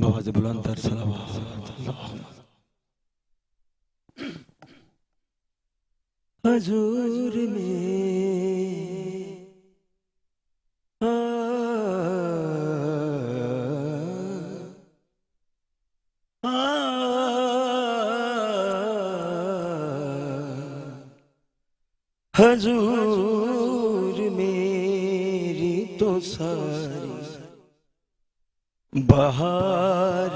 आवाज़ बुलंद तर सलावत। हजूर में हजूर मेरी तो सारी बहार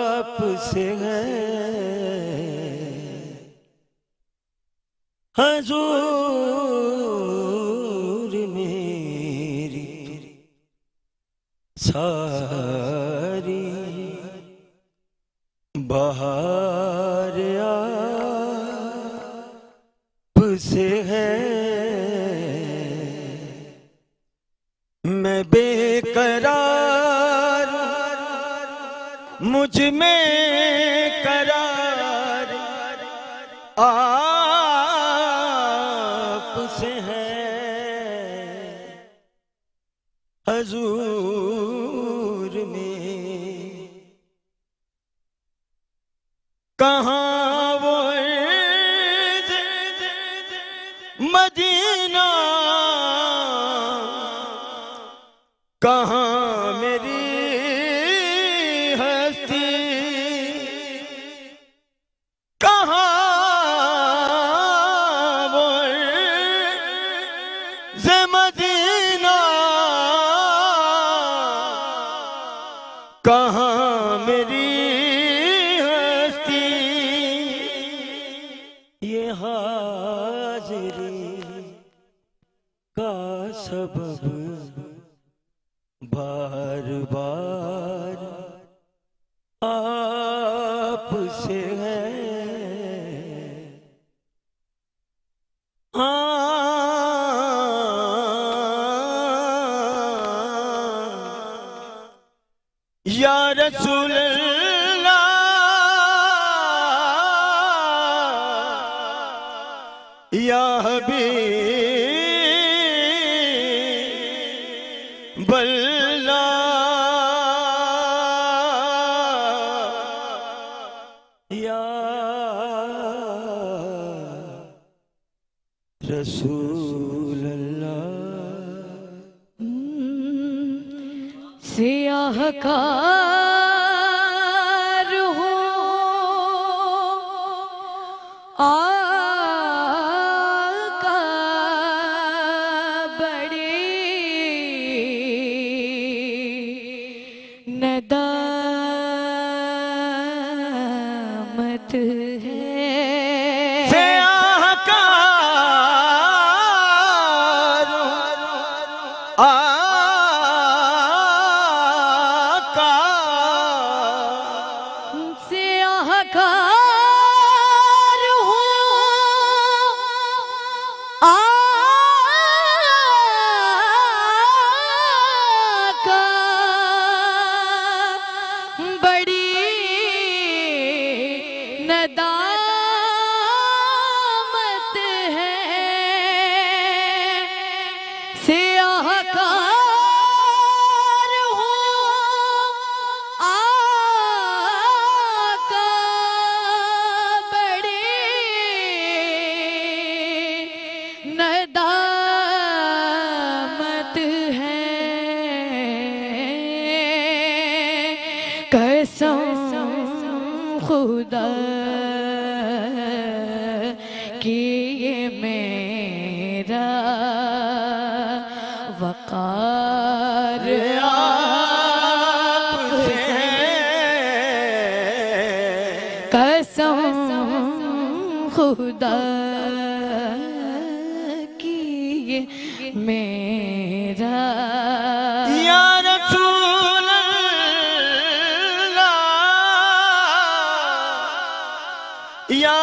आपसे है। हजूर मेरी सारी बहार आपसे है। मैं बेकरार मुझ में करार आपसे है। हजूर में कहाँ वो मदीना, कहाँ मेरी हस्ती, कहाँ वो मदीना, कहाँ मेरी हस्ती। ये हाज़िरी का सबब बार बार आपसे है। या रसूल अल्लाह, या हबीब अल्लाह, या रसूल अल्लाह। सियाहकार हो आका बड़ी नदामत है। सियाहकार सियाहकार हो आका बड़ी नदामत है। सियाहकार हो आका बड़ी नदामत है। कसम खुदा कि ये मेरा वकार आपसे है। कसम खुदा की ये मेरा या रसूल अल्लाह, या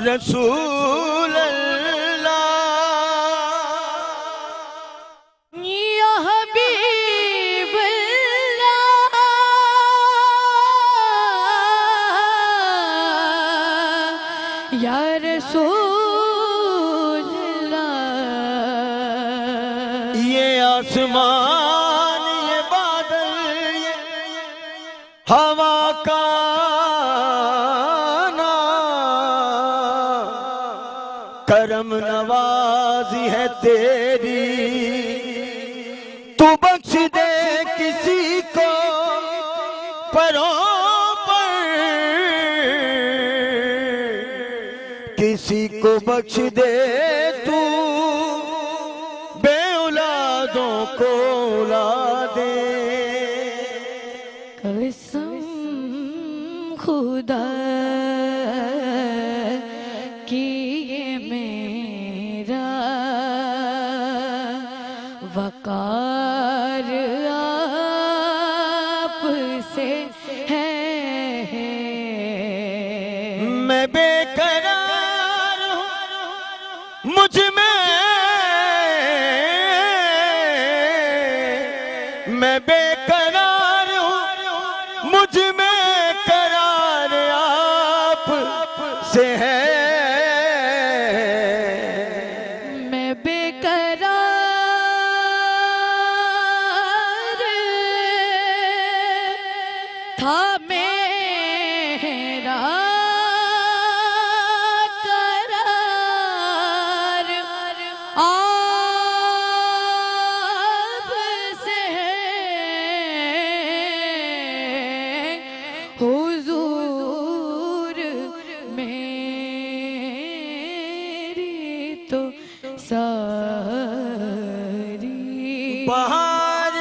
रसूल अल्लाह, या हबीब अल्लाह, या रसूल अल्लाह, ये आसमान ये बादल ये हवा का करम नवाजी है तेरी, तू बख्श दे किसी को परों पर, किसी को बख्श दे तू बे औलादों को औलादे। कसम खुदा की ये मेरा वकार आपसे है। मैं बेकरार हूँ मुझ में, मैं बेकरार हूँ मुझ में करार आप से है। मैं बेकरार था मेरा करार आपसे है। हुजूर मेरी तो सारी बहार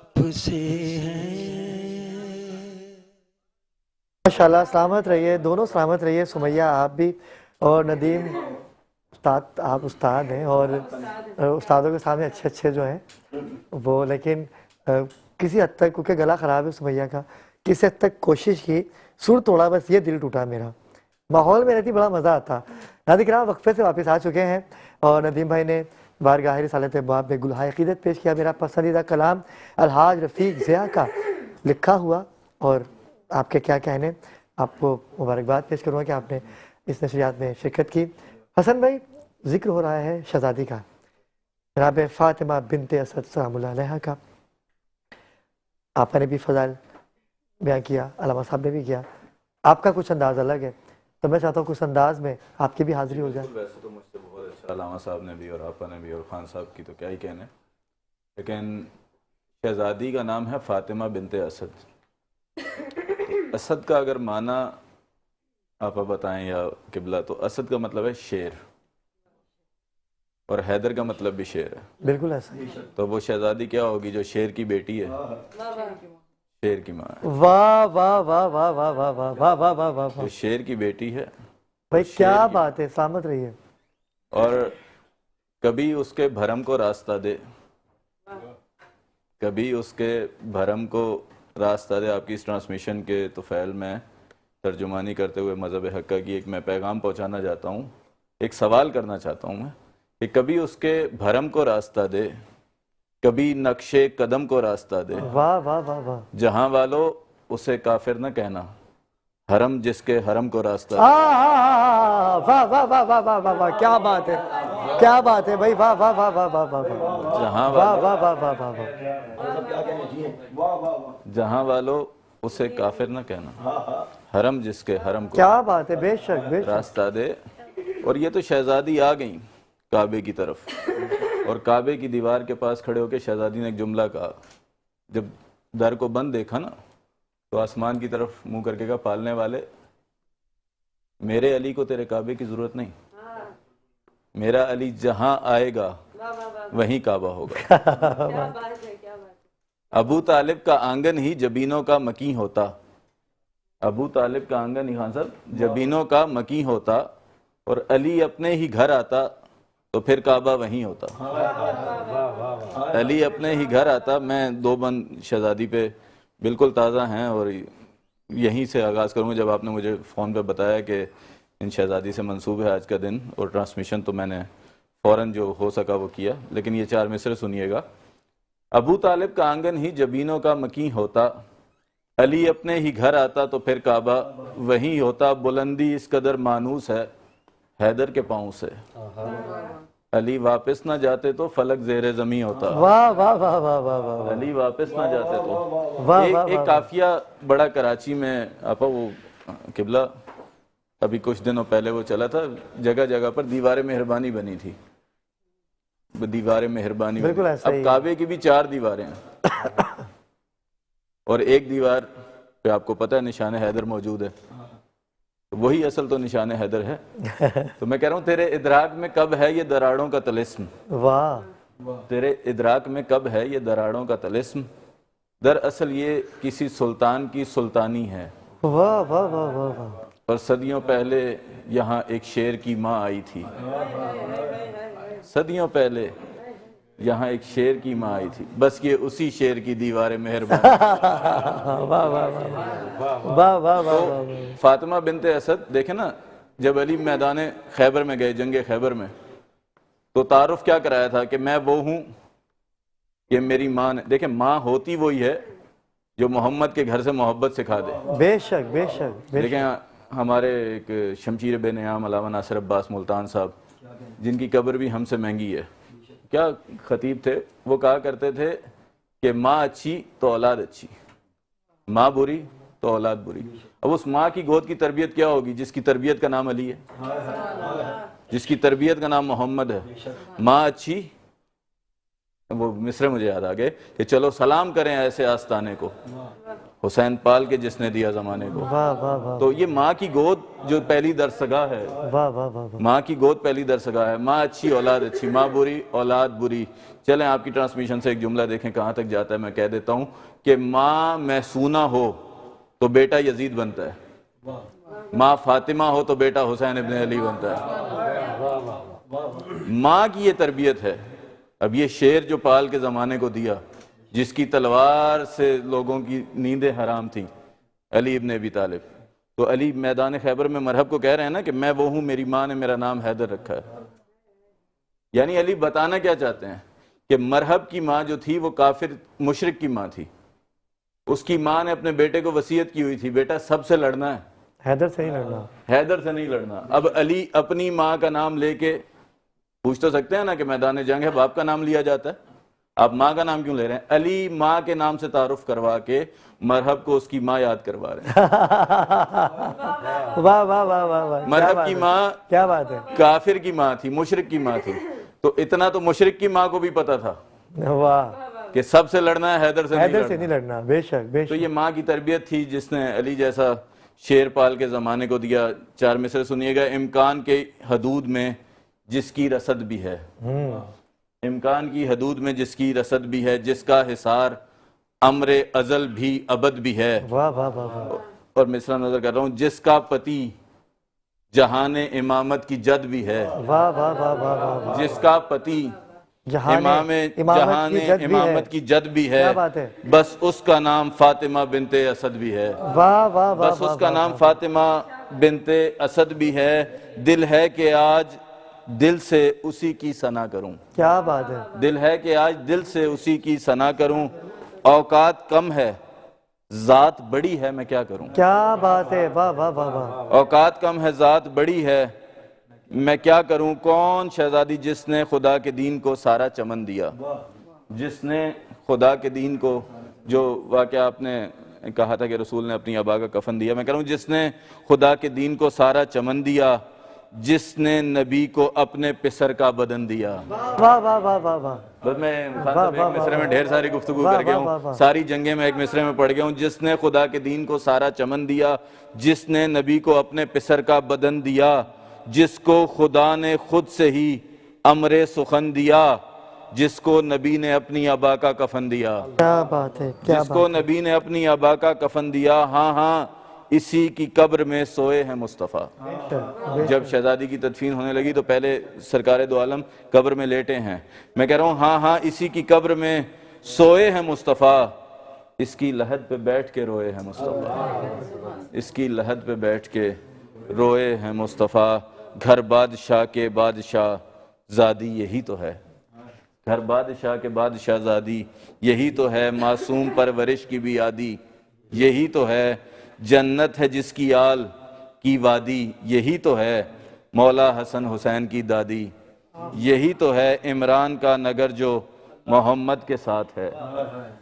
आप से है। माशाल्लाह, सलामत रहिए, दोनों सलामत रहिए। सुमैया आप भी और नदीम उस्ताद, आप उस्ताद हैं और उस्तादों के सामने अच्छे अच्छे जो हैं वो, लेकिन किसी हद तक क्योंकि गला ख़राब है सुमैया का, किसी हद तक कोशिश की, सुर तोड़ा, बस ये दिल टूटा मेरा। माहौल में रहती बड़ा मज़ा आता। नाज़रीन किराम, वक्फे से वापस आ चुके हैं और नदीम भाई ने बारगाह रिसालत बाब में गुलहाए अक़ीदत पेश किया। मेरा पसंदीदा कलाम अलहाज रफ़ीक ज़िया का लिखा हुआ, और आपके क्या कहने, आपको मुबारकबाद पेश करूँगा कि आपने इस नशरियात में शिरकत की। हसन भाई, जिक्र हो रहा है शहज़ादी का, जनाब फ़ातिमा बिनते असद सलामुल्लाह अलैहा का। आपने भी फ़ज़ाइल बयान किया, अल्लामा साहब ने भी किया, आपका कुछ अंदाज़ अलग है, तो मैं चाहता हूँ कुछ अंदाज में आपकी भी हाज़िरी हो जाए। वैसे तो मुझसे बहुत अच्छा अल्लामा साहब ने भी और आपा ने भी और खान साहब की तो क्या ही कहने, लेकिन शहज़ादी का नाम है फ़ातिमा बिनते असद। असद का अगर माना आप बताएं या किबला, तो असद का मतलब है शेर और हैदर का मतलब भी शेर है। बिल्कुल ऐसा। तो वो शहज़ादी क्या होगी जो शेर की बेटी है, शेर की माँ है, वाह वाह वाह वाह वाह वाह वाह वाह वाह वाह वाह जो शेर की बेटी है। भाई शेर क्या की- बात है, सलामत रहिए। और कभी उसके भरम को रास्ता दे, कभी उसके भरम को रास्ता दे। आपकी इस ट्रांसमिशन के तो फ़ैल में तर्जुमानी करते हुए मज़हब हक़्क़ा की एक मैं पैगाम पहुंचाना चाहता हूं, एक सवाल करना चाहता हूं मैं कि कभी उसके भरम को रास्ता दे, कभी नक्शे कदम को रास्ता दे। वाह वाह वाह वाह, जहां वालों उसे काफिर न कहना, हरम जिसके हरम को रास्ता दे। वाह वाह वाह वाह वाह वाह वाह वाह, क्या बात है, क्या बात है भाई, वाह वाह वाह वाह वाह वाह वाह, जहां वाह वालों वाह वाह वाह वाह वाह, जहां वालों उसे काफिर न कहना, हरम जिसके हरम को क्या बात है, बेशक बेशक। रास्ता दे। और ये तो शहजादी आ गई काबे की तरफ, और काबे की दीवार के पास खड़े होकर शहजादी ने एक जुमला कहा। जब दर को बंद देखा ना, तो आसमान की तरफ मुंह करके कहा, पालने वाले मेरे अली को तेरे काबे की जरूरत नहीं, मेरा अली जहां आएगा वहीं काबा होगा। अबू तालिब का आंगन ही जबीनों का मकी होता, अबू तालिब का आंगन ही, खान साहब, जबीनों का मकी होता, और अली अपने ही घर आता तो फिर काबा वहीं होता। अली अपने ही घर आता। मैं दो बंद शहजादी पे बिल्कुल ताज़ा हैं और यहीं से आगाज़ करूँगा। जब आपने मुझे फ़ोन पे बताया कि इन शहजादी से मंसूब है आज का दिन और ट्रांसमिशन, तो मैंने फ़ौरन जो हो सका वो किया। लेकिन ये चार मिसरे सुनिएगा। अबू तालिब का आंगन ही जबीनों का मकी होता, अली अपने ही घर आता तो फिर काबा वहीं होता। बुलंदी इस कदर मानूस है, हैदर के पाँव से। अली वापस ना जाते तो फलक जेरे जमी होता। वाह वाह वाह वाह वाह वाह अली वापस ना जाते तो वाह एक, वाह एक वाह। काफिया बड़ा कराची में आपा वो किबला अभी कुछ दिनों पहले वो चला था, जगह जगह पर दीवार मेहरबानी बनी थी, दीवार मेहरबानी बिल्कुल बनी। ऐसा ही अब है। काबे की भी 4 दीवारें हैं और एक दीवार पे आपको पता है निशान हैदर मौजूद है, तो वही असल तो निशान हैदर है। तो मैं कह रहा हूँ तेरे इदराक में कब है ये दराड़ों का तलिस्म, वाह तेरे इदराक में कब है ये दराड़ों का तलिस्म। दरअसल ये किसी सुल्तान की सुल्तानी है। वाह वाह वाह वाह वाह। और सदियों पहले यहाँ एक शेर की माँ आई थी, सदियों पहले यहाँ एक शेर की माँ आई थी, बस ये उसी शेर की दीवार मेहरबानी। वाह वाह वाह वाह वाह वाह वाह। फातिमा बिनते असद देखे ना, जब अली मैदान खैबर में गए, जंग खैबर में, तो तारुफ क्या कराया था कि मैं वो हूँ, ये मेरी माँ ने। देखे माँ होती वही है जो मोहम्मद के घर से मोहब्बत सिखा दे। बेशक बेशक देखें हमारे एक शमशीर बेनियाम अलामा नासिर अब्बास मुल्तान साहब, जिनकी कब्र भी हमसे महंगी है, क्या खतीब थे, वो कहा करते थे कि माँ अच्छी तो औलाद अच्छी, माँ बुरी तो औलाद बुरी। अब उस माँ की गोद की तरबियत क्या होगी जिसकी तरबियत का नाम अली है, जिसकी तरबियत का नाम मोहम्मद है। माँ अच्छी, वो मिसरे मुझे याद आ गए कि चलो सलाम करें ऐसे आस्ताने को, हुसैन पाल के जिसने दिया जमाने को। वाह वाह वाह तो ये माँ की गोद जो पहली दरसगाह है, वाह वाह वाह। माँ की गोद पहली दरसगाह है। माँ अच्छी औलाद अच्छी, माँ बुरी औलाद बुरी। चलें आपकी ट्रांसमिशन से एक जुमला देखें कहाँ तक जाता है, मैं कह देता हूँ कि माँ महसूना हो तो बेटा यजीद बनता है, माँ फातिमा हो तो बेटा हुसैन इब्न अली बनता है। माँ की ये तरबियत है। अब ये शेर जो पाल के ज़माने को दिया, जिसकी तलवार से लोगों की नींदें हराम थी, अली इब्न अबी तालिब, तो अली मैदान खैबर में मरहब को कह रहे हैं ना कि मैं वो हूँ, मेरी माँ ने मेरा नाम हैदर रखा है। यानी अली बताना क्या चाहते हैं कि मरहब की माँ जो थी वो काफिर मुशरिक की माँ थी। उसकी माँ ने अपने बेटे को वसीयत की हुई थी, बेटा सबसे लड़ना है, हैदर से ही लड़ना, हैदर से नहीं लड़ना। अब अली अपनी माँ का नाम लेके पूछ तो सकते हैं ना कि मैदान जंग है, बाप का नाम लिया जाता है, आप माँ का नाम क्यों ले रहे हैं। अली माँ के नाम से तारुफ करवा के मरहब को उसकी माँ याद करवा रहे हैं। वाह वाह वाह वाह वाह। मरहब की माँ क्या बात है, काफिर की माँ थी, मुशरिक की माँ थी। तो इतना तो मुशरिक की माँ को भी पता था वाह। कि सबसे लड़ना है, हैदर से हैदर से नहीं नहीं लड़ना, बेशक तो बेशक। ये माँ की तरबियत थी जिसने अली जैसा शेर पाल के ज़माने को दिया। 4 मिसरे सुनिएगा। इम्कान के हदूद में जिसकी रसद भी है, इम्कान की हदूद में जिसकी रसद भी है, जिसका हिसार अमरे अजल भी अबद भी है। वाह वाह वाह वाह। और मिसरा नजर कर रहा हूँ, जिसका पति जहान इमामत की जद भी है, वाह वाह वाह वाह वाह। जिसका पति जहान जहान इमामत की जद भी है, क्या बात है। बस उसका नाम फातिमा बिनते असद भी है। वाह वाह वाह। बस उसका नाम फातिमा बिनते असद भी है। दिल है कि आज दिल से उसी की सना करूं, क्या बात है। दिल है कि आज दिल से उसी की सना करूं। औकात कम है जात बड़ी है, मैं क्या करूं। क्या बात है, वाह वाह वाह वाह। औकात कम है जात बड़ी है, मैं क्या करूं। कौन शहजादी जिसने खुदा के दीन को सारा चमन दिया, जिसने खुदा के दीन को, जो वाकया आपने कहा था कि रसूल ने अपनी अबा का कफन दिया, मैं कह रहा हूं जिसने खुदा के दीन को सारा चमन दिया, जिसने नबी को अपने पिसर का बदन दिया। वाह वाह वाह वाह वाह। बस मैं खान साहब एक मिसरे में ढेर सारी गुफ्तगू वाह, कर गया वाह, वाह, हूँ, वाह। सारी जंगे में एक मिसरे में पढ़ गया हूँ। जिसने खुदा के दीन को सारा चमन दिया, जिसने नबी को अपने पिसर का बदन दिया, जिसको खुदा ने खुद से ही अमरे सुखन दिया, जिसको नबी ने अपनी अबा का कफन दिया। क्या बात है, क्या जिसको बात। नबी ने अपनी अबा का कफन दिया, हाँ हाँ इसी की कब्र में सोए हैं मुस्तफ़ा। जब शहजादी की तदफीन होने लगी तो पहले सरकार दो आलम कब्र में लेटे हैं। मैं कह रहा हूँ हाँ हाँ इसी की कब्र में सोए हैं मुस्तफ़ा, इसकी लहद पे बैठ के रोए हैं मुस्तफ़ा, इसकी लहद पे बैठ के रोए हैं मुस्तफ़ा। घर बादशाह के बादशाह ज़ादी यही तो है, घर बादशाह के बादशाह ज़ादी यही तो है। मासूम परवरिश की भी आदि यही तो है। जन्नत है जिसकी आल की वादी यही तो है। मौला हसन हुसैन की दादी। यही तो है इमरान का नगर जो मोहम्मद के साथ है,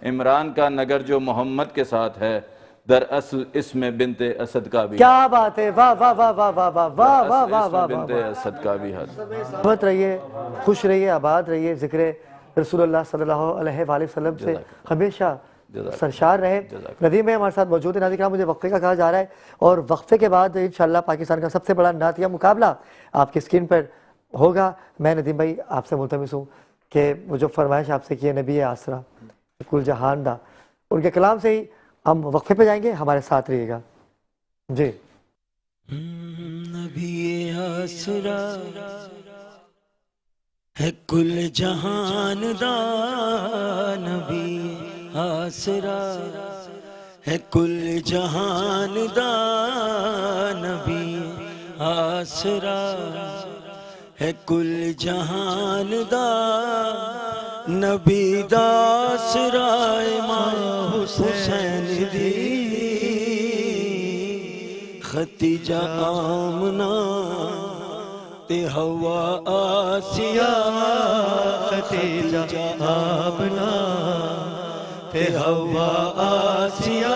इमरान का नगर जो मोहम्मद के साथ है, दरअसल इसमें बिनते असद का भी, क्या बात है, वाह वाह वाह वाह वाह वाह वाह वाह वाह वाह बिनते असद का भी हाथ। मत रहिए, खुश रहिए, आबाद रहिए, जिक्र रसूलुल्लाह सल्लल्लाहु अलैहि वसल्लम से हमेशा सरशार रहे। नदीम भाई हमारे साथ मौजूद है। नाज़रीन किराम, मुझे वक्फे का कहा जा रहा है और वक्फे के बाद इंशाल्लाह पाकिस्तान का सबसे बड़ा नातिया मुकाबला आपकी स्क्रीन पर होगा। मैं नदीम भाई आपसे मुल्तमिस हूँ कि वो जो फरमाइश आपसे की है नबी आसरा कुल जहान दा, उनके कलाम से ही हम वक्फे पे जाएंगे, हमारे साथ रहिएगा जी। नबी आसरा है कुल जहान दा, नबी आसरा है कुल जहान दा, नबी आसरा है कुल जहान दा, नबी दा आसरा इमाम हुसैन दी, खतीजा आमना ते हवा आसिया, खतीजा आमना ते हवा आसिया,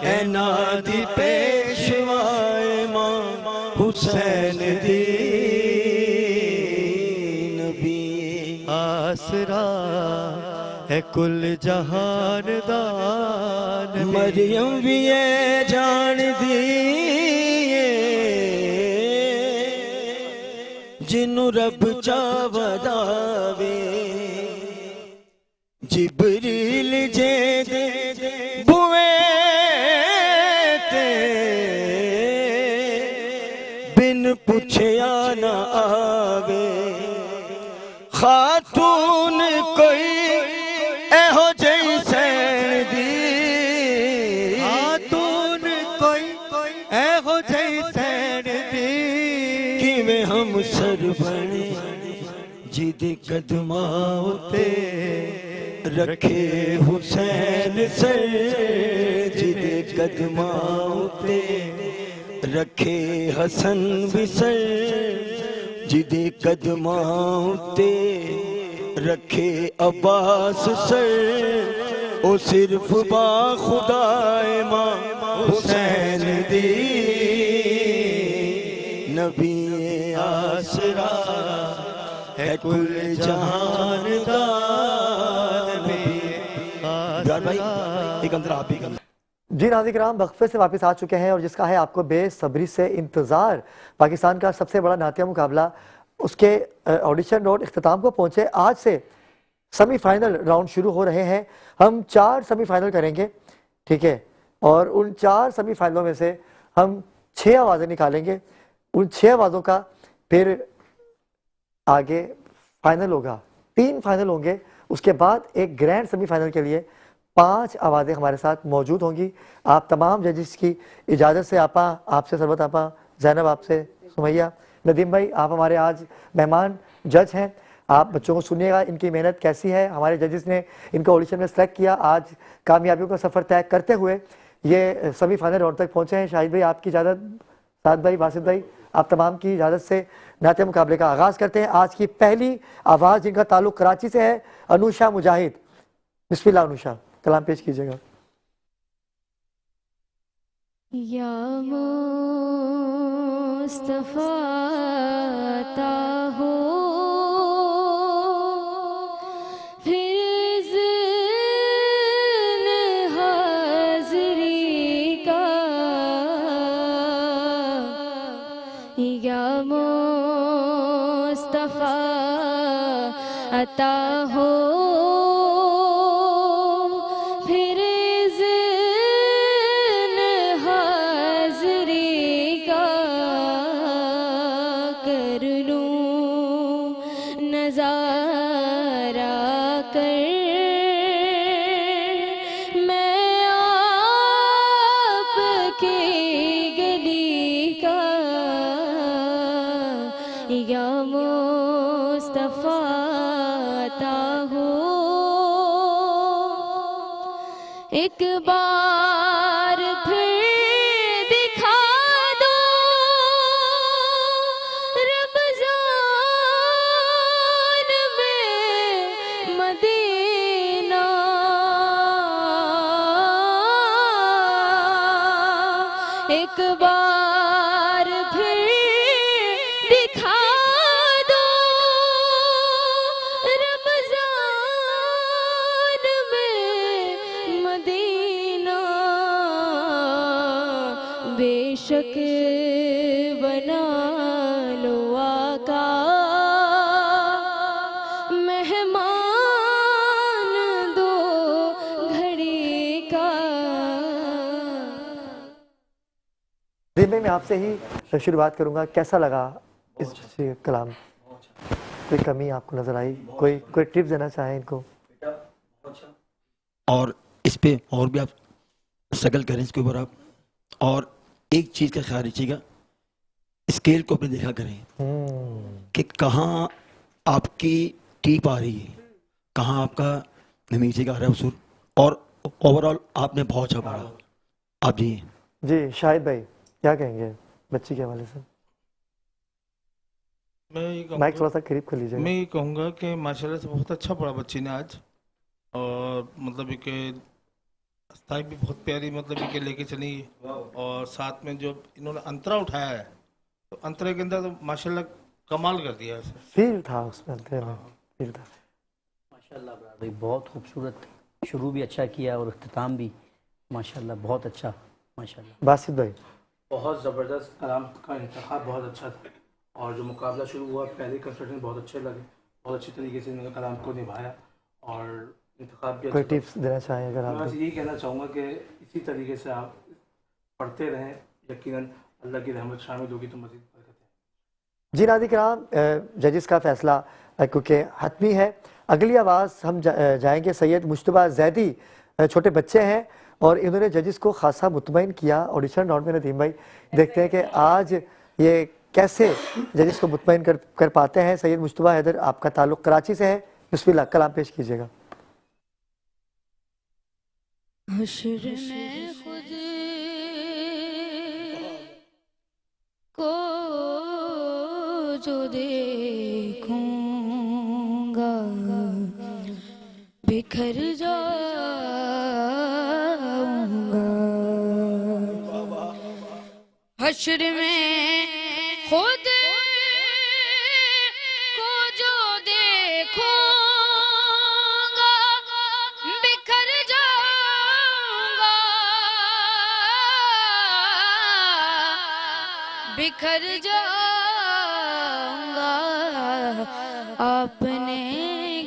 ऐना दी पेशवा इमाम हुसैन दी, नबी आसरा है कुल जहान दा, मरियम भी है जान दी जिन्नू रब चावदावे, जिबरील जे दे बुए ते बिन पुछया ना आवे, खातून कोई एहो जई सैन दी, खातून कोई एहो जई सैन दी, किवें हम सर बने जिदे कदमां उते रखे हुसैन सर, जिदे कदमां उते रखे हसन भी सर, जिदे कदमां उते रखे अब्बास सर, ओ सिर्फ बा खुदा इमाम हुसैन दी, नबी आसरा है कुल जहान दा, जी नाज़रीन किराम, वक्फे से वापस आ चुके हैं और जिसका है आपको बेसब्री से इंतज़ार, पाकिस्तान का सबसे बड़ा नातिया मुकाबला, उसके ऑडिशन राउंड इख्तिताम को पहुंचे। आज से सेमीफाइनल राउंड शुरू हो रहे हैं। हम 4 सेमीफाइनल करेंगे, ठीक है, और उन 4 सेमीफाइनलों में से हम 6 आवाज़ें निकालेंगे। उन 6 आवाज़ों का फिर आगे फाइनल होगा, 3 फाइनल होंगे। उसके बाद एक ग्रैंड सेमीफाइनल के लिए 5 आवाज़ें हमारे साथ मौजूद होंगी। आप तमाम जजेस की इजाज़त से आपा, आपसे सरबत आपा, जैनब आपसे, सुमैया, नदीम भाई आप हमारे आज मेहमान जज हैं। आप बच्चों को सुनिएगा इनकी मेहनत कैसी है। हमारे जजेस ने इनको ऑडिशन में सेलेक्ट किया, आज कामयाबियों का सफ़र तय करते हुए ये सेमीफाइनल राउंड तक पहुँचे हैं। शाहिद भाई आपकी इजाज़त, साद भाई, वासिद भाई, आप तमाम की इजाज़त से नाते मुकाबले का आगाज़ करते हैं। आज की पहली आवाज़ जिनका ताल्लुक़ कराची से है, अनुषा मुजाहिद। बिस्मिल्लाह अनुषा, कलाम पेश कीजिएगा। या मुस्तफा ता हो फिर ज़िन हाज़री का, या मुस्तफा अता हो फिर ज़िन हाज़री का, कर लूं नज़ारा कर मैं आपकी गली का, या मुस्तफा ता हो एक बार फिर दिखा दो बार फिर दिखा दो रमजान में मदीना, बेशक बना लो आका मेहमान दो घड़ी का। नदीम भाई, मैं आपसे ही शुरुआत करूंगा, कैसा लगा इस कलाम? कोई कमी आपको नजर आई? कोई टिप्स देना चाहें इनको? और इस पे और भी आप स्ट्रगल करें इसके ऊपर आप, और एक चीज़ का ख्याल रखिएगा, स्केल को अपने देखा करें कि कहाँ आपकी टीप आ रही है, कहाँ आपका नीचे का आ रहा है उसूल, और ओवरऑल आपने बहुत अच्छा पढ़ा। आप जी जी शाहिद भाई क्या कहेंगे बच्ची के हवाले से? मैं ये माइक कहूँगा थोड़ा सा करीब कर लीजिए। मैं ये कहूँगा कि माशाल्लाह से बहुत अच्छा पढ़ा बच्ची ने आज, और मतलब कि अस्ताई भी बहुत प्यारी मतलब कि लेके चली, और साथ में जो इन्होंने अंतरा उठाया है तो अंतरे के अंदर तो माशाल्लाह कमाल कर दिया है। फील था उसमें, अंतरे में फील था। माशाल्लाह भाई, बहुत खूबसूरत शुरू भी अच्छा किया और अख्ताम भी माशाल्लाह बहुत अच्छा। माशाल्लाह बासित भाई, बहुत ज़बरदस्त कलाम का इंतखाब बहुत अच्छा था, और जो मुकाबला शुरू हुआ पहले कंसल्टेंट बहुत अच्छे लगे, बहुत अच्छी तरीके से इन्होंने कलाम को निभाया और इंतखाब भी कोई अच्छा था। टिप्स देना चाहें अगर मैं आप? बस यही कहना चाहूँगा कि इसी तरीके से आप पढ़ते रहें, यकीनन अल्लाह की रहमत शामिल होगी तो मज़ीद बरकत है। जी नाज़रीन किराम, जजिस का फैसला क्योंकि हतमी है। अगली आवाज़ हम जाएंगे सैयद मुश्तबा जैदी, छोटे बच्चे हैं और इन्होंने जजिस को खासा मुतमईन किया ऑडिशन राउंड में। नदीम भाई, देखते हैं कि आज ये कैसे जजिस को मुतमईन कर पाते हैं। सैयद मुश्तबा हैदर, आपका ताल्लुक़ कराची से है, बिस्मिल्लाह कलाम पेश कीजिएगा। हश्र में खुद को जो देखूंगा बिखर जाऊंगा। हश्र में खुद को जो देखूंगा बिखर जाऊंगा, बिखर जाऊंगा। आपने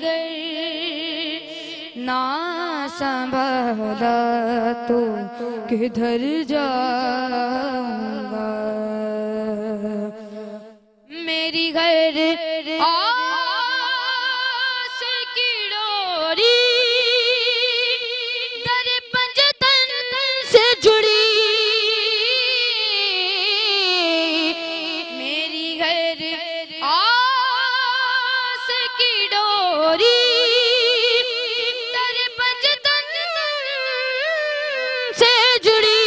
गर ना संभाला तो किधर जाऊंगा। मेरी घर आस की डोरी दर पंजतन से जुड़ी। मेरी घर आस की डोरी दर पंजतन से जुड़ी।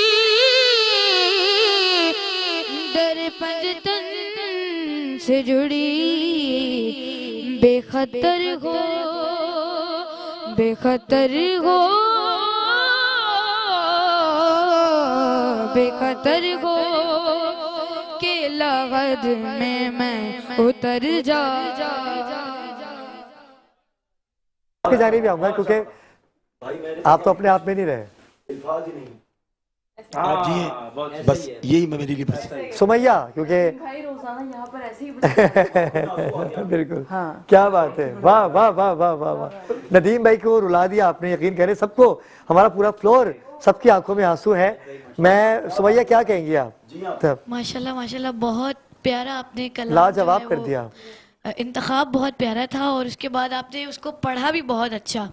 दर पंजतन से जुड़ी। बेखतर हो, बेखतर हो, बेखतर हो के लगद में मैं उतर जा। आपकी जाने भी आऊँगा क्योंकि आप तो अपने आप में नहीं रहे। आप जी हैं, बस यही मैं मेरे लिए बस। सुमैया, क्योंकि भाई रोजाना यहाँ पर ऐसे ही बिल्कुल, क्या बात है, वाह वाह वाह वाह वाह वाह। नदीम भाई को रुला दिया आपने, यकीन करें सबको, हमारा पूरा फ्लोर, सबकी आंखों में आंसू है। मैं सुमैया, क्या कहेंगी आप? तब माशाल्लाह माशाल्लाह, बहुत प्यारा आपने कलाम लाजवाब जो है कर वो, दिया। इंतखाब बहुत प्यारा था और उसके बाद आपने उसको पढ़ा भी बहुत अच्छा,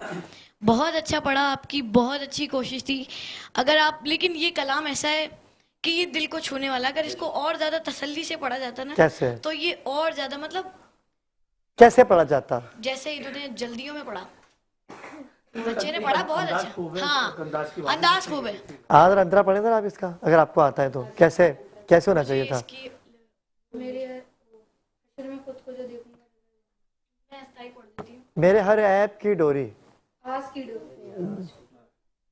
बहुत अच्छा पढ़ा। आपकी बहुत अच्छी कोशिश थी। अगर आप, लेकिन ये कलाम ऐसा है कि ये दिल को छूने वाला, अगर इसको और ज्यादा तसल्ली से पढ़ा जाता ना कैसे तो ये और ज्यादा, मतलब कैसे पढ़ा जाता? जैसे इन्होंने जल्दियों में पढ़ा, बच्चे ने पढ़ा बहुत अच्छा। हाँ, अंदाज खूब है। आज अंतरा पढ़े ना आप इसका, अगर आपको आता है तो कैसे कैसे होना चाहिए था? मेरे में खुद को जो देखूंगा मैं अस्थाई पढ़ देती हूँ। मेरे हर ऐप की डोरी। आज की डोरी।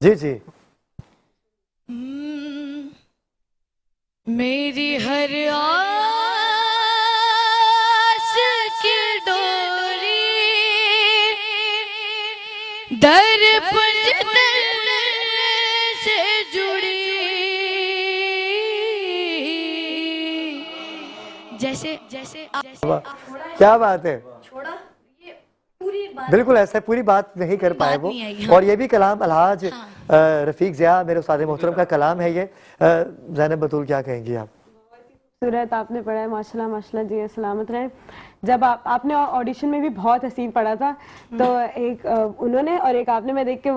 जी जी। मेरी हर आस की डोरी दर्पण से जुड़ी, जैसे जैसे क्या बात है, बिल्कुल ऐसा है, पूरी बात नहीं कर पाए वो। नहीं आई, हाँ। और ये भी कलाम अलहाज रफीक ज़िया मेरे उस्ताद मोहतरम का कलाम है ये। ज़ैनब बतूल क्या कहेंगी आप? खूबसूरत आपने पढ़ा है, माशाल्लाह माशाल्लाह जी, सलामत रहे। जब आपने ऑडिशन में भी बहुत हसीन पढ़ा था, तो एक उन्होंने और एक आपने, मैं देख के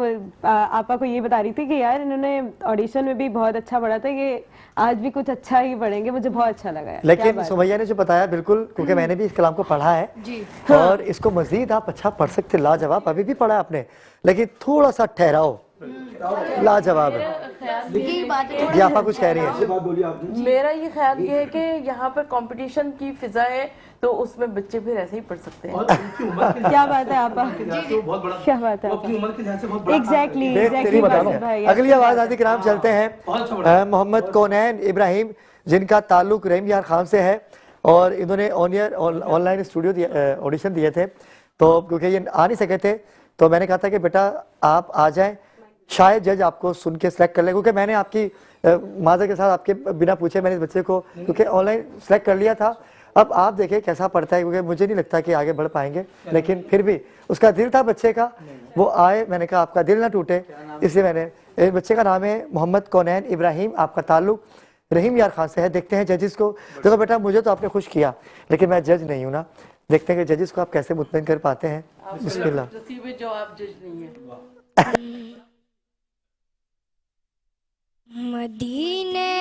आपा को ये बता रही थी कि यार इन्होंने ऑडिशन में भी बहुत अच्छा पढ़ा था, ये आज भी कुछ अच्छा ही पढ़ेंगे, मुझे बहुत अच्छा लगा यार। लेकिन सुमैया ने जो बताया बिल्कुल, क्योंकि मैंने भी इस कलाम को पढ़ा है जी। और इसको मजीद आप अच्छा पढ़ सकते, लाजवाब, अभी भी पढ़ा आपने, लेकिन थोड़ा सा ठहराओ, लाजवाब है। जी आपा कुछ कह रही है? मेरा ये ख्याल ये है कि यहाँ पर कंपटीशन की फिजा है, तो उसमें बच्चे फिर ऐसे ही पढ़ सकते हैं। क्या बात है आपा, क्या बात है, एग्जैक्टली एग्जैक्टली। अगली आवाज आदि के नाम चलते हैं मोहम्मद कौनैन इब्राहिम, जिनका ताल्लुक रहीम यार खान से है, और इन्होंने ऑनलाइन स्टूडियो ऑडिशन दिए थे, तो क्योंकि ये आ नहीं सके थे तो मैंने कहा था कि बेटा आप आ जाएं, शायद जज आपको सुन के सिलेक्ट कर ले, क्योंकि मैंने आपकी माजर के साथ आपके बिना पूछे मैंने इस बच्चे को क्योंकि ऑनलाइन सेलेक्ट कर लिया था। अब आप देखें कैसा पढ़ता है, क्योंकि मुझे नहीं लगता कि आगे बढ़ पाएंगे, लेकिन फिर भी उसका दिल था बच्चे का, वो आए, मैंने कहा आपका दिल ना टूटे, इसलिए मैंने, इस बच्चे का नाम है मोहम्मद कौनैन इब्राहिम, आपका ताल्लुक रहीम यार खान से है। देखते हैं जजेस को। देखो बेटा मुझे तो आपने खुश किया, लेकिन मैं जज नहीं हूँ ना, देखते हैं कि जजेस को आप कैसे मुतमईन कर पाते हैं। बिस्मिल्लाह। जो आप जज नहीं है। मदीने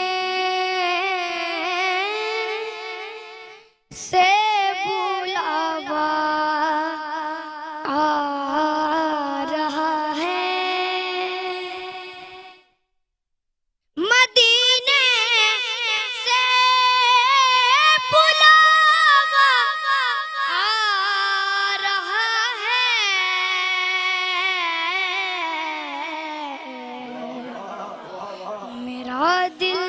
से बुलावा आ रहा है, मदीने से बुलावा आ रहा है, मेरा दिल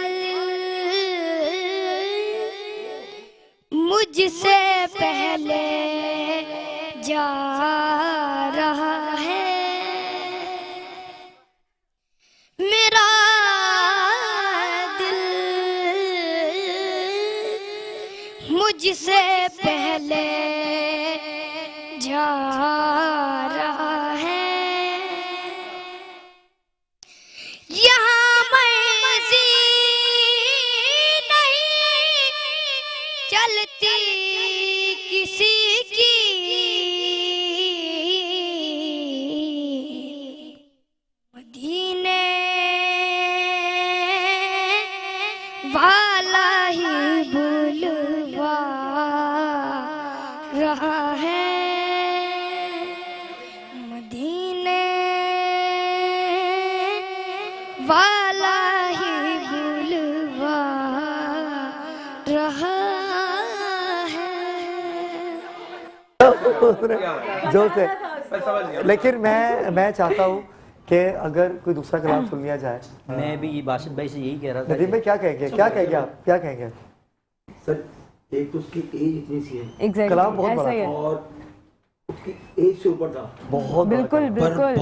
मुझसे पहले जा रहा है, मेरा दिल मुझसे पहले जा रहा है, यहाँ मर्जी नहीं चलती किसी की, मदीने वाला ही बुलवा रहा है, मदीने वाला ही बुलवा रहा है। जोर से। लेकिन मैं चाहता हूँ कि अगर कोई दूसरा कलाम सुन लिया जाए। मैं भी बासित भाई से यही कह रहा था। नदीम भाई क्या कहेंगे, क्या कहेंगे आप, क्या कहेंगे? सर एक तो उसकी एज इतनी सी है, कलाम बहुत बड़ा था और उसकी एज से ऊपर था, बहुत बिल्कुल पर बिल्कुल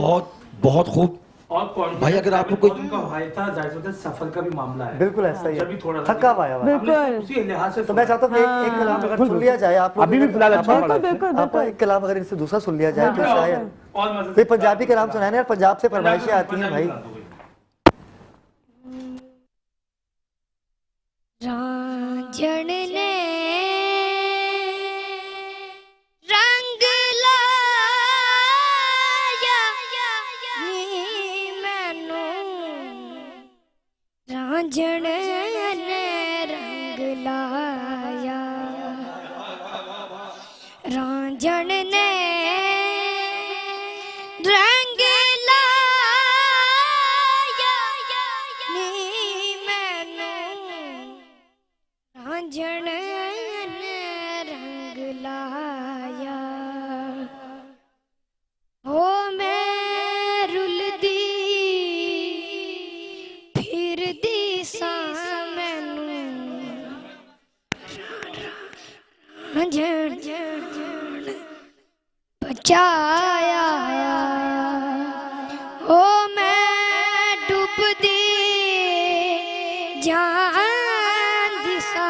बहुत खूब। और भाई अगर आपको कोई उनका भाई था, जाहिर सी बात है सफर का भी मामला है, बिल्कुल ऐसा ही जब भी है, थोड़ा थका पाया हुआ है। बिल्कुल। उसी लिहाज से तो मैं चाहता हूँ कि एक कलाम अगर सुन लिया जाए, आप लोग अभी भी फिलहाल अच्छा पढ़ा है। बिल्कुल आप एक कलाम अगर इनसे दूसरा सुन लिया जाए तो शायद और मजे कोई पंजाबी कलाम सुनाए ना यार, पंजाब से फरमाइशें आती हैं भाई। रांझण ने रंग लाया नी मैनू, रांझण ने रंग लाया, रांझण ने रंग लाया नी मैनू, रांझण ने रंग लाया, हो मैं रुलदी फिरदी सा मैनू रांझण बचाया ओ मैं डूबदी जान दिसा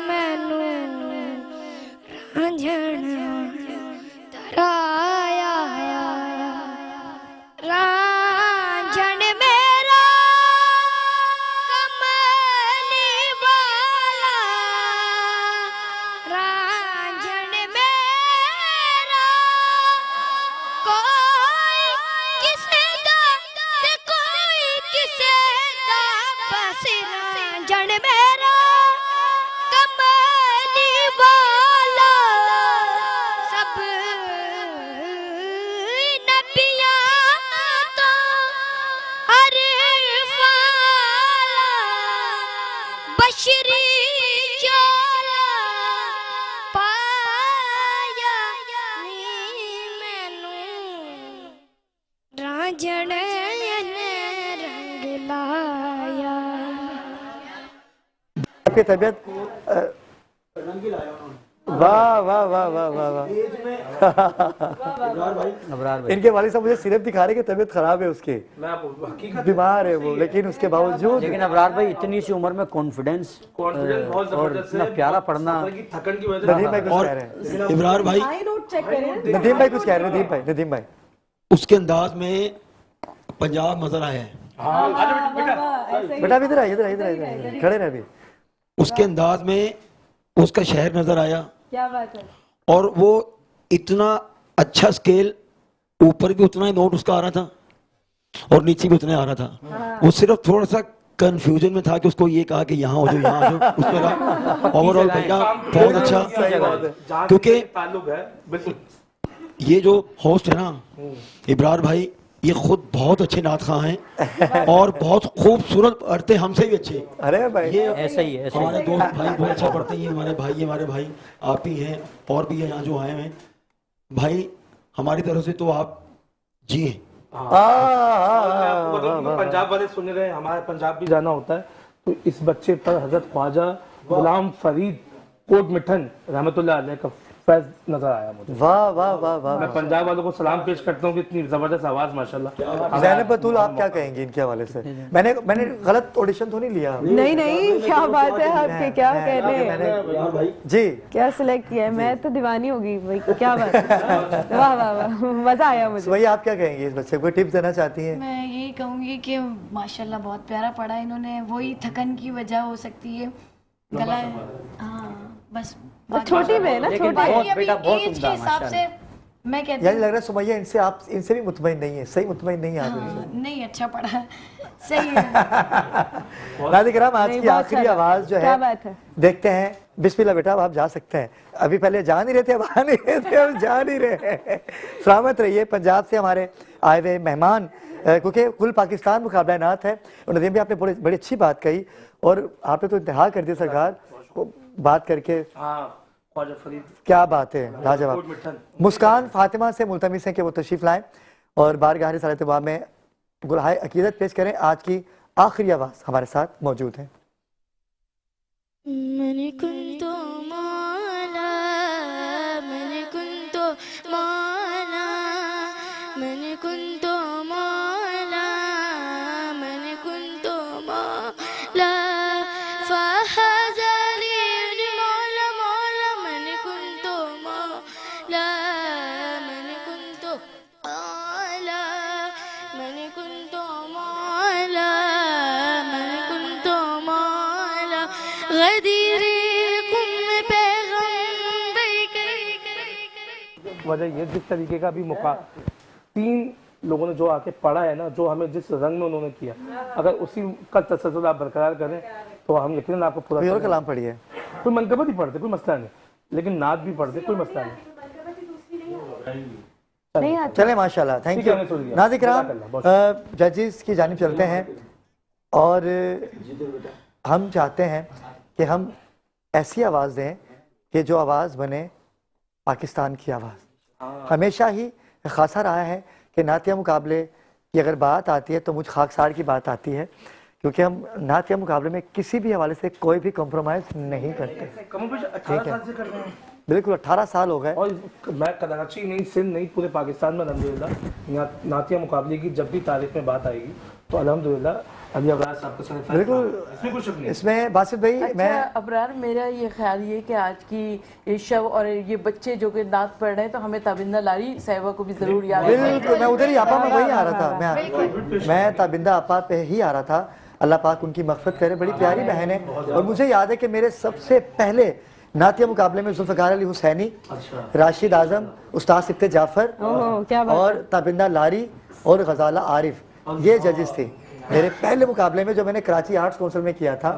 मैनू रांझण तराया रांझण मेरा कमली वाला रांझण मेरा कोई किसे दा ते कोई किसे दा बस रांझण मेरा कमली वाला सब नबियां तो अरफाला बशरी चोला पाया नी मैनू रांझण ने रंग लाया। आपकी तबीयत वाह वाह वाह वाह वाह वाह अबरार भाई इनके वालिद साहब मुझे सिर्फ दिखा रहे कि तबीयत खराब है उसकी, मैं आपको हकीकत बीमार है वो, लेकिन उसके बावजूद लेकिन अबरार भाई इतनी सी उम्र में कॉन्फिडेंस बहुत और जबरदस्त इतना है। प्यारा पढ़ना सफर की थकन की वजह नदीम भाई कुछ और कह रहे हैं, इब्रार भाई नदीम भाई कुछ कह रहे हैं, नदीम भाई उसके अंदाज में पंजाब नजर आया है, बेटा अभी इधर आइए, इधर आइए, इधर आइए, इधर आइए, खड़े रहे अभी। उसके अंदाज में उसका शहर नजर आया क्या बात है। और वो इतना अच्छा स्केल, ऊपर भी उतना ही नोट उसका आ रहा था और नीचे भी उतना ही आ रहा था। वो सिर्फ थोड़ा सा कंफ्यूजन में था कि उसको ये कहा कि यहाँ हो जाओ, यहाँ हो जाओ, उस पर ओवरऑल भैया बहुत अच्छा, क्योंकि ताल्लुक है बिल्कुल। ये जो होस्ट है ना इब्रार भाई, ये खुद बहुत अच्छे नात खां हैं और बहुत खूबसूरत पढ़ते, हमसे भी अच्छे। अरे भाई ये ऐसा ही है, ऐसा ही हमारे दोस्त भाई बहुत अच्छा पढ़ते हैं, हमारे भाई आप ही हैं और भी हैं यहाँ जो आए हैं भाई, हमारी तरफ से तो आप जी हैं। पंजाब वाले सुन रहे हैं, हमारे पंजाब भी जाना होता है, तो इस बच्चे पर हजरत ख्वाजा गुलाम फरीद कोट मिठन रहमतुल्लाह अलैह का फैज नजर आया मुझे। वाह वाह वाह वाह। मैं पंजाब वालों को सलाम पेश करता हूँ कि इतनी जबरदस्त आवाज माशाल्लाह। ज़ैनब बतूल आप क्या कहेंगे इनके हवाले से? मैंने गलत ऑडिशन तो नहीं लिया? नहीं नहीं, क्या बात है आपके, क्या कह रहे हैं जी, क्या सिलेक्ट किया है, मैं तो दीवानी होगी भाई, क्या बात है। वाह वाह वाह, मजा आया मुझे। वही आप क्या कहेंगे इस बच्चे को, कोई टिप्स देना चाहती हैं? मैं यही कहूँगी कि माशाल्लाह बहुत प्यारा पढ़ा इन्होंने, वही थकन की वजह हो सकती है, गला, हाँ बस तो छोटी में है ना, लेकिन छोटी बहुत बाकी अभी बेटा बहुत एज के उम्दा हिसाब से मैं कहती यानी हूँ लग रहा है सुमैया इनसे, आप इनसे भी मुतमईन नहीं है, सही मुतमईन नहीं है आप इनसे। हाँ, नहीं अच्छा पढ़ा सही है। नाज़रीन आज नहीं, की बहुत आखिरी अच्छा, आवाज जो क्या है बात है। देखते हैं। बिस्मिल्लाह बेटा, अब आप जा सकते हैं। अभी पहले जा नहीं रहे थे, अब आ नहीं रहे थे, अब जा नहीं रहे हैं। सलामत रहिए। पंजाब से हमारे आए हुए मेहमान, क्योंकि कुल पाकिस्तान मुकाबला नात है, और नदीम भी आपने बड़ी अच्छी बात कही और आपने तो इंतहा कर दिया सरकार को बात करके। ख्वाजा फरीद क्या बात है, लाजवाब। मुस्कान फातिमा से मुल्तमिस हैं कि वो तशरीफ लाएं और बारगाह सारे तबा में गुलाहे अकीदत पेश करें। आज की आखिरी आवाज़ हमारे साथ मौजूद है। मैंने कुंतो मौला, मैंने कुंतो मौला, मैंने कुंतो मौला, मैंने कुंतो मौला, फहज़ली मौला मौला, मैंने कुंतो मौला, मैंने कुंतो मौला, मैंने कुंतो मौला, मैंने कुंतो मौला, गदीरे कुम पैगंबर के। वजह ये जिस तरीके का भी मौका 3 लोगों ने जो आके पढ़ा है ना, जो हमें जिस रंग में उन्होंने किया, अगर उसी का तसलसल आप बरकरार करें तो हम यकीनन आपको पूरा कोई और कलाम पढ़िए। कोई मनकबत ही पढ़ते, कोई मसला नहीं, लेकिन नात भी पढ़ते, कोई मसला नहीं। नहीं आता। चले माशाल्लाह, थैंक ठीक यू। है, हमने सुन लिया। नाज़रीन जजेस की जानिब चलते हैं और हम चाहते हैं कि हम ऐसी आवाज़ दें कि जो आवाज़ बने पाकिस्तान की आवाज़। हमेशा ही खासा रहा है कि नातिया मुकाबले की अगर बात आती है तो मुझ खाकसार की बात आती है, क्योंकि हम नातिया मुकाबले में किसी भी हवाले से कोई भी कॉम्प्रोमाइज़ नहीं करते। ठीक है, बिल्कुल 18 साल हो गए। और मैं कराची नहीं, सिंध नहीं, पूरे पाकिस्तान में अल्हम्दुलिल्लाह नातिया मुकाबले की जब भी तारीख में बात आएगी तो अल्हम्दुलिल्लाह अली अब्रार साहब का सर बिल्कुल, इसमें कुछ शक नहीं। इसमें बासित भाई अच्छा, मैं अबरार, मेरा ये ख्याल ये कि आज की ये शव और ये बच्चे जो कि नात पढ़ रहे हैं तो हमें ताबिंदा लारी साहिबा को भी जरूर याद बिल्कुल, मैं उधर ही आपा में वही आ रहा था, मैं ताबिंदा आपा पे ही आ रहा था। अल्लाह पाक उनकी मग़फ़िरत करे, बड़ी प्यारी बहन है। और मुझे याद है कि मेरे सबसे पहले नातिया मुकाबले में जुल्फ़िकार अली हुसैनी, राशिद आज़म, उस्ताद सिफ्ते जाफ़र और ताबिंदा लारी और गज़ाला आरिफ, ये जजेस थे मेरे पहले मुकाबले में जो मैंने कराची आर्ट्स काउंसिल में किया था।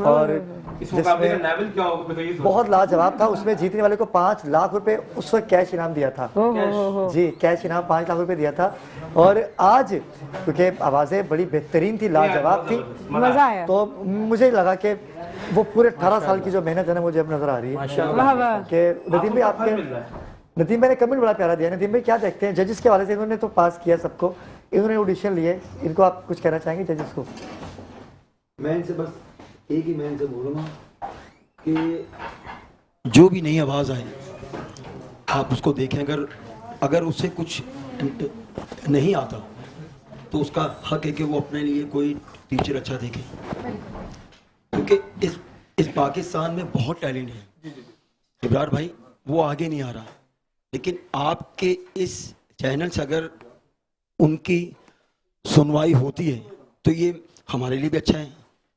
और इस मुकाबले का लेवल क्या होगा बताइए। बहुत लाजवाब था। उसमें जीतने वाले को 5 लाख रुपए उस वक्त कैश इनाम दिया था। जी, कैश इनाम 5 लाख रुपए दिया था। और आज क्योंकि आवाज़ें बड़ी बेहतरीन थी, लाजवाब थी, मजा आया। तो मुझे लगा कि वो पूरे 18 साल की जो मेहनत है ना मुझे अब नजर आ रही है। कि नदीम भाई आपके, नदीम भाई ने कमेंट बड़ा प्यारा दिया। नदीम भाई क्या देखते हैं जजेस के हवाले से? इन्होंने तो पास किया सबको, इन्होंने ऑडिशन लिए, इनको आप कुछ कहना चाहेंगे जजेस को? मैं इनसे बस एक ही मैं इनसे बोलूँगा कि जो भी नई आवाज़ आए आप उसको देखें, अगर उससे कुछ नहीं आता तो उसका हक है कि वो अपने लिए कोई टीचर अच्छा देखे, क्योंकि इस पाकिस्तान में बहुत टैलेंट है। इब्रार भाई वो आगे नहीं आ रहा, लेकिन आपके इस चैनल से अगर उनकी सुनवाई होती है तो ये हमारे लिए भी अच्छा है,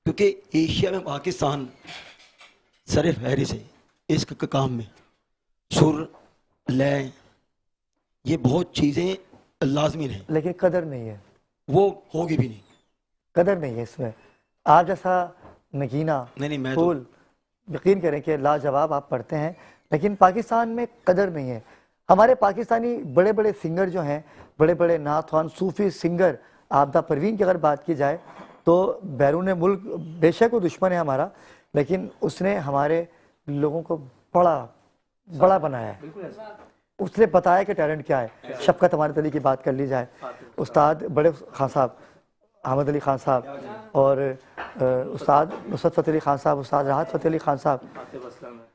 क्योंकि एशिया में पाकिस्तान सर फहरिस्त है इस काम में। सुर, लय, ये बहुत चीज़ें लाजमी हैं, लेकिन कदर नहीं है, वो होगी भी नहीं, कदर नहीं है इसमें। आप जैसा नगीना नहीं मैं फूल, यकीन करें कि लाजवाब आप पढ़ते हैं, लेकिन पाकिस्तान में कदर नहीं है। हमारे पाकिस्तानी बड़े बड़े सिंगर जो हैं, बड़े बड़े नात ख़्वान, सूफ़ी सिंगर, आबदा परवीन की अगर बात की जाए तो बैरून मुल्क बेशक वो दुश्मन है हमारा, लेकिन उसने हमारे लोगों को बड़ा बनाया है। उसने बताया कि टैलेंट क्या है। शफ़क़त अमानत अली की बात कर ली जाए, उस्ताद बड़े खान साहब, अहमद अली खान साहब, और उस्ताद नुसरत फ़तेह अली खान साहब, उस्ताद राहत फ़तेह अली खान साहब,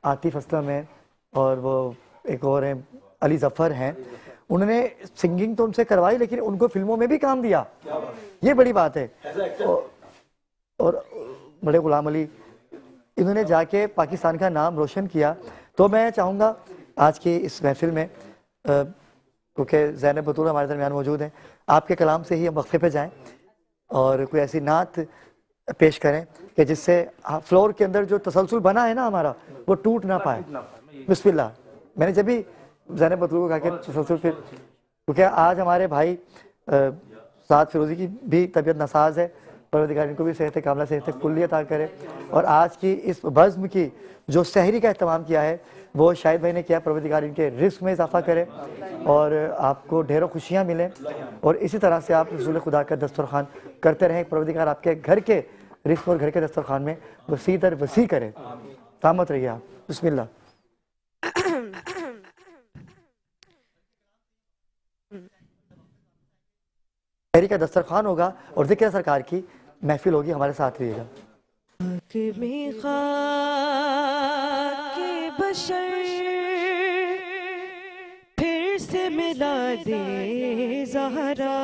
आतिफ़ असलम है, और वो एक और हैं अली ज़फ़र हैं। उन्होंने सिंगिंग तो उनसे करवाई, लेकिन उनको फिल्मों में भी काम दिया, ये बड़ी बात है। और बड़े गुलाम अली, इन्होंने जाके पाकिस्तान का नाम रोशन किया। तो मैं चाहूँगा आज की इस महफिल में, क्योंकि ज़ैनब बतूर हमारे दरमियान मौजूद हैं, आपके कलाम से ही हम वक्फे पे जाएं और कोई ऐसी नात पेश करें कि जिससे फ्लोर के अंदर जो तसलसल बना है ना हमारा, वो टूट ना पाए। बिस्मिल्लाह। मैंने जब भी ज़ैनब बतूर को कहा कि तसलसल फिर, क्योंकि आज हमारे भाई साद फिरोज़ी की भी तबीयत नासाज है, परवरदिगार इनको भी सेहत कामला, सेहत कुल्ली अता करे। और आज की इस बज़्म की जो सहरी का अहतमाम किया है वो शाहिद भाई ने किया, परवरदिगार इनके रिस्क में इजाफा करे और आपको ढेरों खुशियाँ मिलें, और इसी तरह से आप रसूल खुदा का दस्तरखान करते रहें। परवरदिगार आपके घर के रिस्क और घर के दस्तरखान में वसी दर वसी करे। सलामत रहिए आप। बिस्मिल्लाह। सहरी का दस्तरखान होगा और ज़िक्र सरकार की महफिल होगी, हमारे साथ रहिएगा। बशर फिर से मिला दे ज़हरा,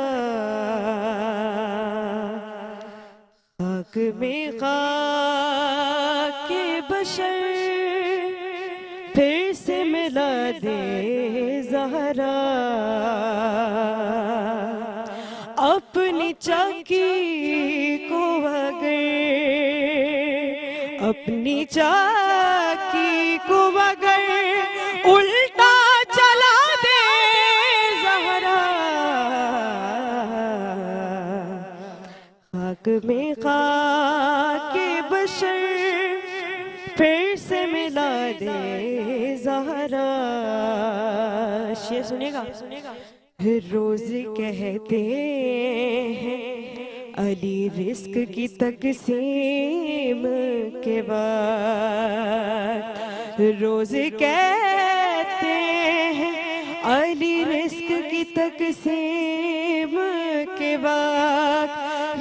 खाक में खाक बशर फिर से मिला दे ज़हरा, अपनी चाकी को अगर अपनी चाकी को अगर उल्टा चला दे ज़हरा, खाक में खाक बशर फिर से मिला दे ज़हरा। शेर सुनिएगा। रोज कहते हैं अली रिस्क की तकसीम के बाद, रोज कहते हैं अली रिस्क की तकसीम के बाद,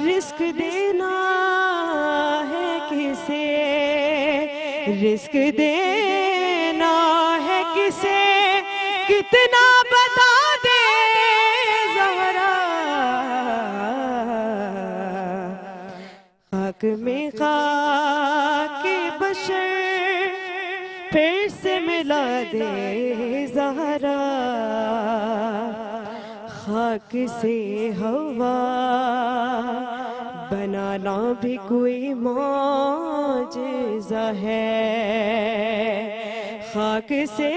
रिस्क देना है किसे, रिस्क देना कहना है किसे कितना बता दे ज़हरा, खाक में खाक बशर फिर से मिला दे ज़हरा, खाक से हवा बनाना भी कोई मौजज़ा है, खाक से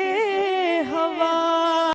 हवा